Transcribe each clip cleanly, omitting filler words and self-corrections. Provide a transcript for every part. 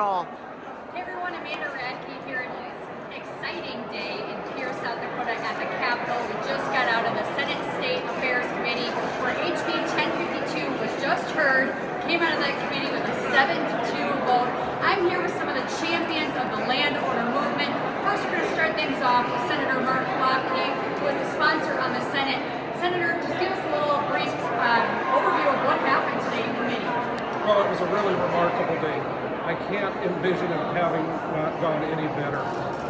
Hey everyone, Amanda Radke here. It's an exciting day in Pierce, South Dakota at the Capitol. We just got out of the Senate State Affairs Committee where HB 1052 was just heard, came out of that committee with a 7-2 vote. I'm here with some of the champions of the landowner movement. First, we're going to start things off with Senator Mark Lapka, who is the sponsor on the Senate. Senator, just give us a little brief overview of what happened today in committee. Well, it was a really remarkable day. I can't envision it having not gone any better.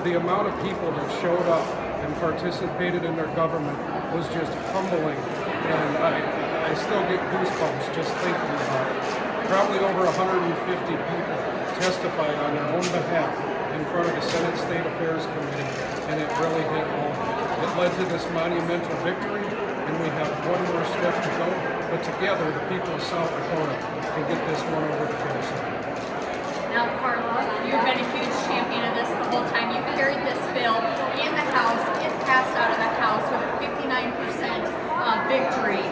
The amount of people that showed up and participated in their government was just humbling, and I still get goosebumps just thinking about it. Probably over 150 people testified on their own behalf in front of the Senate State Affairs Committee, and it really hit home. It led to this monumental victory, and we have one more step to go, but together the people of South Dakota can get this one over the finish line. Now, Karla, you've been a huge champion of this the whole time. You carried this bill in the House. It passed out of the House with a 59% victory.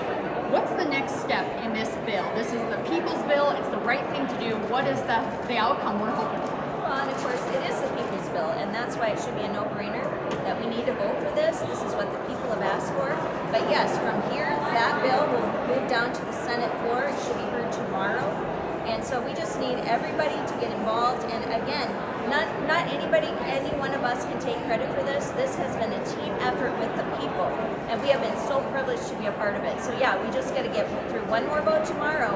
What's the next step in this bill? This is the people's bill. It's the right thing to do. What is the outcome we're hoping for? Well, and of course, it is the people's bill, and that's why it should be a no-brainer that we need to vote for this. This is what the people have asked for. But yes, from here, that bill will move down to the Senate floor. It should be heard tomorrow. And so we just need everybody to get involved. And again, not anybody, any one of us can take credit for this. This has been a team effort with the people. And we have been so privileged to be a part of it. So yeah, we just got to get through one more vote tomorrow,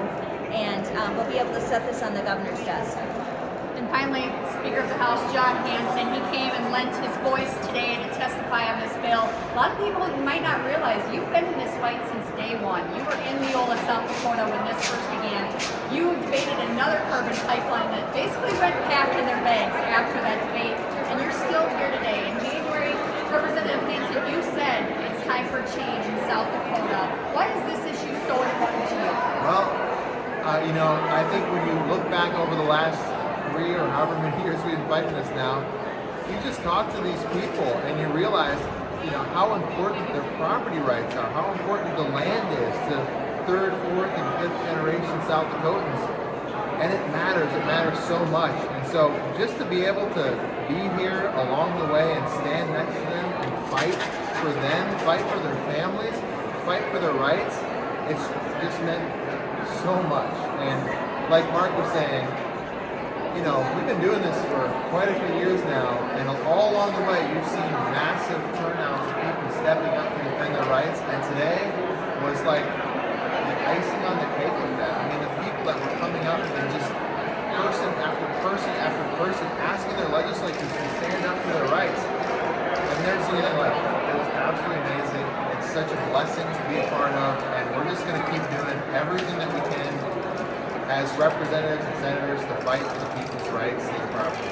and we'll be able to set this on the governor's desk. And finally, Speaker of the House, Jon Hansen, he came and lent his voice today to testify on this bill. A lot of people might not realize you've been in this fight since day one. You were in Leola, South Dakota when this first began. You debated another carbon pipeline that basically went packed in their bags after that debate, and you're still here today. In January, Representative Hansen, you said it's time for change in South Dakota. Why is this issue so important to you? Well, I think when you look back over the last 3 or however many years we've been fighting this now, you just talk to these people and you realize, how important their property rights are, how important the land is to 3rd, 4th, and 5th generation South Dakotans. And it matters so much. And so just to be able to be here along the way and stand next to them and fight for them, fight for their families, fight for their rights, it's just meant so much. And like Mark was saying, we've been doing this for quite a few years now, and all along the way, you've seen massive turnouts of people stepping up to defend their rights, and today was like the icing on the cake of that. I mean, the people that were coming up and just person after person after person asking their legislatures to stand up for their rights. I've never seen anything like it. It was absolutely amazing. It's such a blessing to be a part of, and we're just going to keep doing everything that we can as representatives and senators to fight for the people's rights to their property.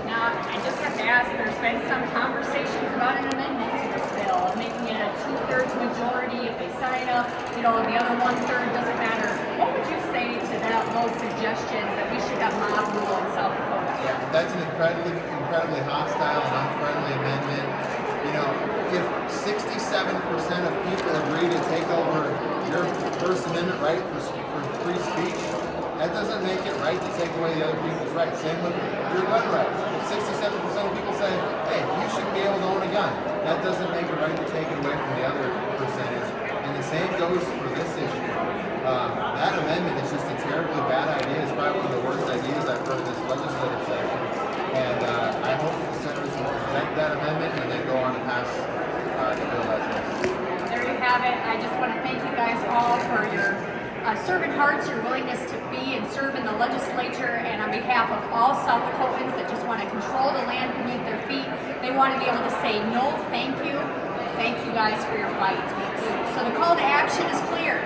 Now, I just have to ask, there's been some conversations about an amendment to this bill, of making it a 2/3 majority if they sign up, the other 1/3 doesn't matter. What would you say to those suggestions that we should have mob rule in South Dakota? Yeah, that's an incredibly hostile and unfriendly amendment. If 67% of people agree to take over your First Amendment right for free speech, that doesn't make it right to take away the other people's rights. Same with your gun rights. If 67% of people say, hey, you should be able to own a gun, that doesn't make it right to take it away from the other percentage. And the same goes for this issue. That amendment is just a terribly bad idea. It's probably one of the worst ideas I've heard this legislative session. And I hope the senators will reject that amendment and then go on to pass the bill as is. There you have it. I just want to thank you guys all for your servant hearts, your willingness to be and serve in the legislature, and on behalf of all South Dakotans that just want to control the land beneath their feet, they want to be able to say no, thank you guys for your fight. So the call to action is clear.